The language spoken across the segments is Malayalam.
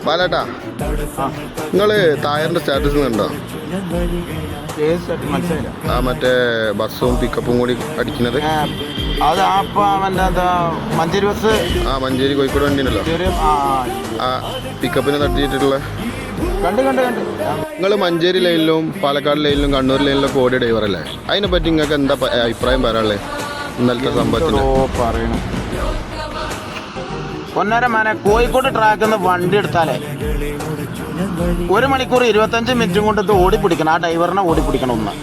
ബാലേട്ടാ, നിങ്ങള് തായറിന്റെ സ്റ്റാറ്റസ് കണ്ടോ? ആ മറ്റേ ബസ്സും പിക്കപ്പും കൂടി അടിക്കുന്നത്. അത് മഞ്ചേരി ബസ്. ആ മഞ്ചേരി കോഴിക്കോട് വണ്ടി ഉണ്ടല്ലോ, ആ പിക്കപ്പിന് തട്ടിയിട്ടുള്ള. നിങ്ങൾ മഞ്ചേരി ലൈനിലും പാലക്കാട് ലൈനിലും കണ്ണൂർ ലൈനിലൊക്കെ ഓടിയ ഡ്രൈവർ അല്ലേ? അതിനെ പറ്റി നിങ്ങൾക്ക് എന്താ അഭിപ്രായം പറയാനുള്ളത് ഇന്നലത്തെ സംഭവത്തിന്? പൊന്നരമാനെ കോഴിക്കോട് ട്രാക്കിൽ നിന്ന് വണ്ടി എടുത്താലേ 1 മണിക്കൂർ 25 മിനിറ്റും കൊണ്ട് ഓടിപ്പിടിക്കണം. ആ ഡ്രൈവറിനെ ഓടിപ്പിടിക്കണം. ഒന്ന്.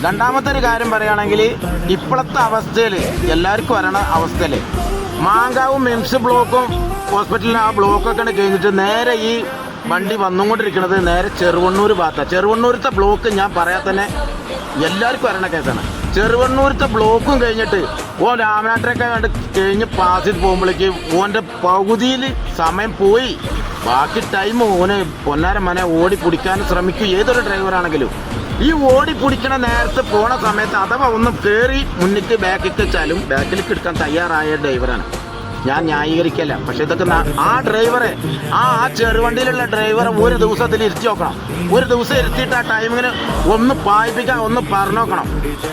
രണ്ടാമത്തെ ഒരു കാര്യം പറയുകയാണെങ്കിൽ ഇപ്പോഴത്തെ അവസ്ഥയിൽ എല്ലാവർക്കും വരണ അവസ്ഥയിൽ മാങ്കാവും മിംസ് ബ്ലോക്കും ഹോസ്പിറ്റലിൽ ആ ബ്ലോക്കൊക്കെ കഴിഞ്ഞിട്ട് നേരെ ഈ വണ്ടി വന്നുകൊണ്ടിരിക്കുന്നത് നേരെ ചെറുവണ്ണൂർ ഭാഗത്താണ്. ചെറുവണ്ണൂരത്തെ ബ്ലോക്ക് ഞാൻ പറയാൻ തന്നെ എല്ലാവർക്കും വരണ കേസാണ്. ചെറുവണ്ണൂരത്തെ ബ്ലോക്കും കഴിഞ്ഞിട്ട് ഓൻ രാമനാട്ടരൊക്കെ കണ്ട് കഴിഞ്ഞ് പാസ് ചെയ്ത് പോകുമ്പോഴേക്ക് ഓൻ്റെ പകുതിയിൽ സമയം പോയി. ബാക്കി ടൈം ഓന് പൊന്നാരമ്മനെ ഓടിപ്പിടിക്കാൻ ശ്രമിക്കും ഏതൊരു ഡ്രൈവറാണെങ്കിലും. ഈ ഓടിപ്പിടിക്കണ നേരത്തെ പോണ സമയത്ത് അഥവാ ഒന്ന് കയറി മുന്നിക്ക് ബാക്കിൽ വെച്ചാലും ബാക്കിലേക്ക് എടുക്കാൻ തയ്യാറായ ഡ്രൈവറാണ്. ഞാൻ ന്യായീകരിക്കല്ല. പക്ഷെ ഇതൊക്കെ ആ ഡ്രൈവറെ ആ ചെറുവണ്ടിയിലുള്ള ഡ്രൈവറെ ഒരു ദിവസത്തിൽ ഇരുത്തി നോക്കണം. ഒരു ദിവസം ഇരുത്തിയിട്ട് ആ ടൈമിങ്ങിന് ഒന്ന് പായിപ്പിക്കാൻ ഒന്ന് പറഞ്ഞു നോക്കണം.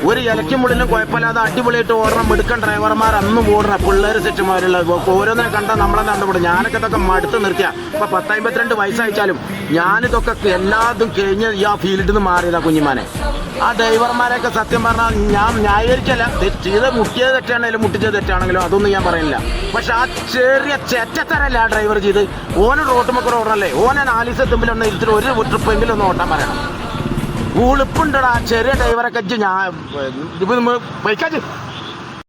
ഒരു ഇലയ്ക്കും മുള്ളിലും കുഴപ്പമില്ലാതെ അടിപൊളിയായിട്ട് ഓടണം എടുക്കാൻ ഡ്രൈവർമാർ അന്നും ഓടണം. പിള്ളേർ സെറ്റുമാരുള്ള ഓരോന്നിനെ കണ്ടാൽ നമ്മളെ കണ്ടുപിടും. ഞാനൊക്കെ ഇതൊക്കെ മടുത്ത് നിർത്തിയാൽ ഇപ്പം 10-52 വയസ്സയച്ചാലും ഞാനിതൊക്കെ എല്ലാതും കഴിഞ്ഞ് ഈ ആ ഫീൽഡിൽ നിന്ന് മാറിയതാ കുഞ്ഞിമാനെ. ആ ഡ്രൈവർമാരെയൊക്കെ സത്യം പറഞ്ഞാൽ ഞാൻ ന്യായീകരിക്കല്ല. ചെയ്ത് മുട്ടിയത് തെറ്റാണെങ്കിലും മുട്ടിച്ചത് തെറ്റാണെങ്കിലും അതൊന്നും ഞാൻ പറയുന്നില്ല. പക്ഷെ ആ ചെറിയ ചെറ്റത്തരല്ല ആ ഡ്രൈവർ ചെയ്ത്. ഓന് റോട്ടുമൊക്കെ ഓടണല്ലേ, ഓനെ 4 ദിവസത്തുമ്പിൽ ഇരുത്തിട്ട് ഒരു ട്രിപ്പെങ്കിലും ഒന്ന് ഓട്ടാൻ പറയണം. ഉളുപ്പുണ്ടടാ ചെറിയ ഡ്രൈവറൊക്കെ. ഞാൻ പൈക്കാച്ച്